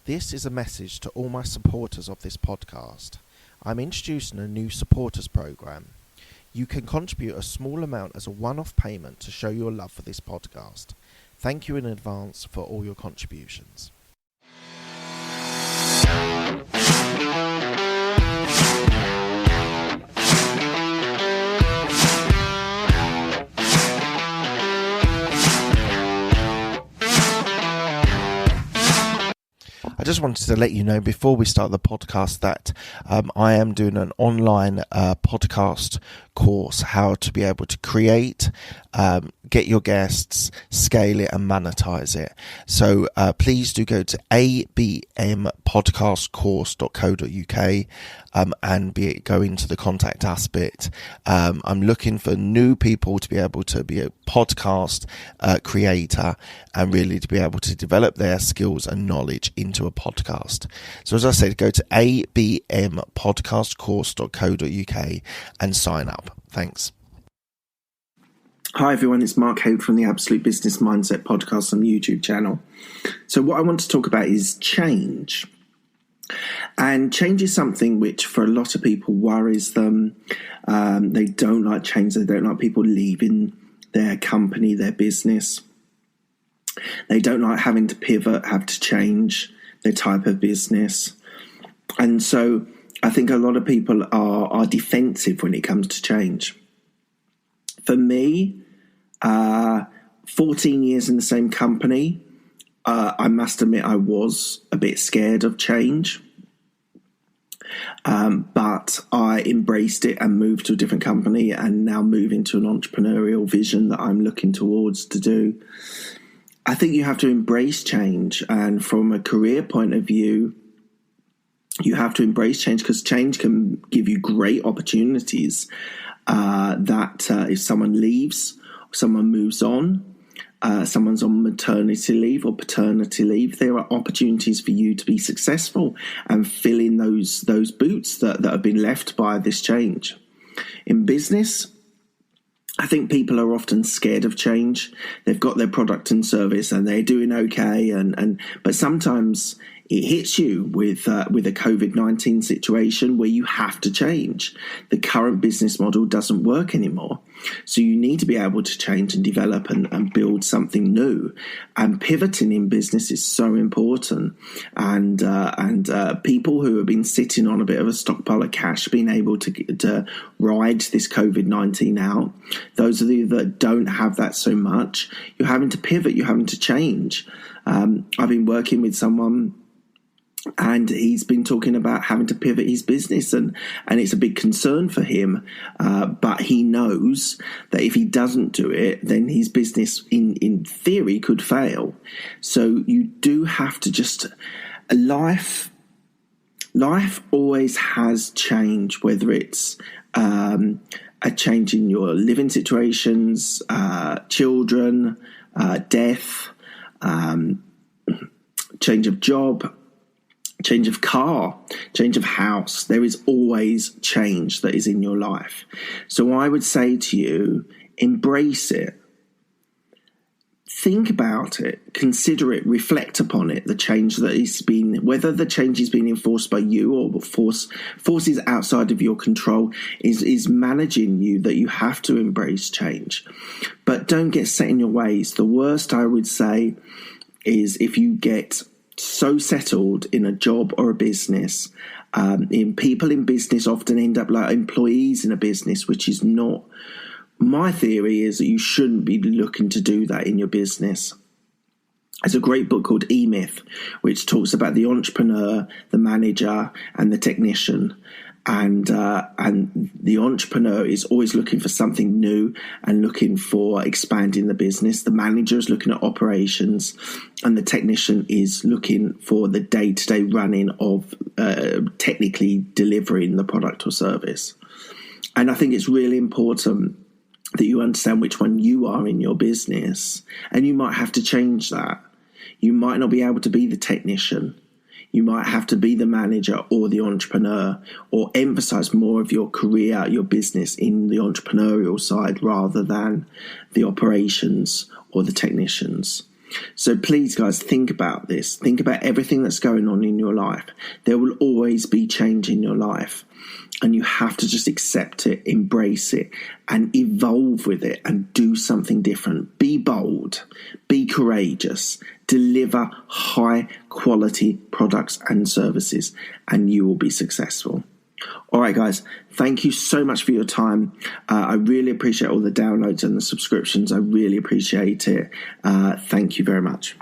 This is a message to all my supporters of this podcast. I'm introducing a new supporters program. You can contribute a small amount as a one-off payment to show your love for this podcast. Thank you in advance for all your contributions. I just wanted to let you know before we start the podcast that I am doing an online podcast course, how to be able to create, get your guests, scale it and monetize it. So please do go to abmpodcastcourse.co.uk and go into the contact us bit. I'm looking for new people to be able to be a podcast creator and really to be able to develop their skills and knowledge into a podcast. So as I said, go to abmpodcastcourse.co.uk and sign up. Thanks. Hi everyone, it's Mark Hope from the Absolute Business Mindset podcast on the YouTube channel. So what I want to talk about is change. And change is something which for a lot of people worries them. They don't like change. They don't like people leaving their company, their business. They don't like having to pivot, have to change their type of business. And so I think a lot of people are defensive when it comes to change. For me, 14 years in the same company, I must admit I was a bit scared of change. But I embraced it and moved to a different company and now move into an entrepreneurial vision that I'm looking towards to do. I think you have to embrace change. And from a career point of view, you have to embrace change because change can give you great opportunities that if someone leaves, someone moves on, someone's on maternity leave or paternity leave, there are opportunities for you to be successful and fill in those boots that have been left by this change. In business, I think people are often scared of change. They've got their product and service and they're doing okay, but sometimes it hits you with a COVID-19 situation where you have to change. The current business model doesn't work anymore. So you need to be able to change and develop and build something new. And pivoting in business is so important. And people who have been sitting on a bit of a stockpile of cash, being able to ride this COVID-19 out, those of you that don't have that so much, you're having to pivot, you're having to change. I've been working with someone and he's been talking about having to pivot his business and it's a big concern for him. But he knows that if he doesn't do it, then his business in theory could fail. So you do have to life always has change, whether it's a change in your living situations, children, death, change of job, change of car, change of house. There is always change that is in your life. So I would say to you, embrace it. Think about it, consider it, reflect upon it, the change that is being, whether the change is being enforced by you or forces outside of your control is managing you, that you have to embrace change. But don't get set in your ways. The worst I would say is if you get so settled in a job or a business. People in business often end up like employees in a business, which is not. My theory is that you shouldn't be looking to do that in your business. There's a great book called E-Myth, which talks about the entrepreneur, the manager, and the technician. And the entrepreneur is always looking for something new and looking for expanding the business. The manager is looking at operations, and the technician is looking for the day-to-day running of technically delivering the product or service. And I think it's really important that you understand which one you are in your business, and you might have to change that. You might not be able to be the technician. You might have to be the manager or the entrepreneur, or emphasize more of your career, your business in the entrepreneurial side rather than the operations or the technicians. So please, guys, think about this. Think about everything that's going on in your life. There will always be change in your life. And you have to just accept it, embrace it, and evolve with it and do something different. Be bold, be courageous, deliver high quality products and services, and you will be successful. All right, guys, thank you so much for your time. I really appreciate all the downloads and the subscriptions. I really appreciate it. Thank you very much.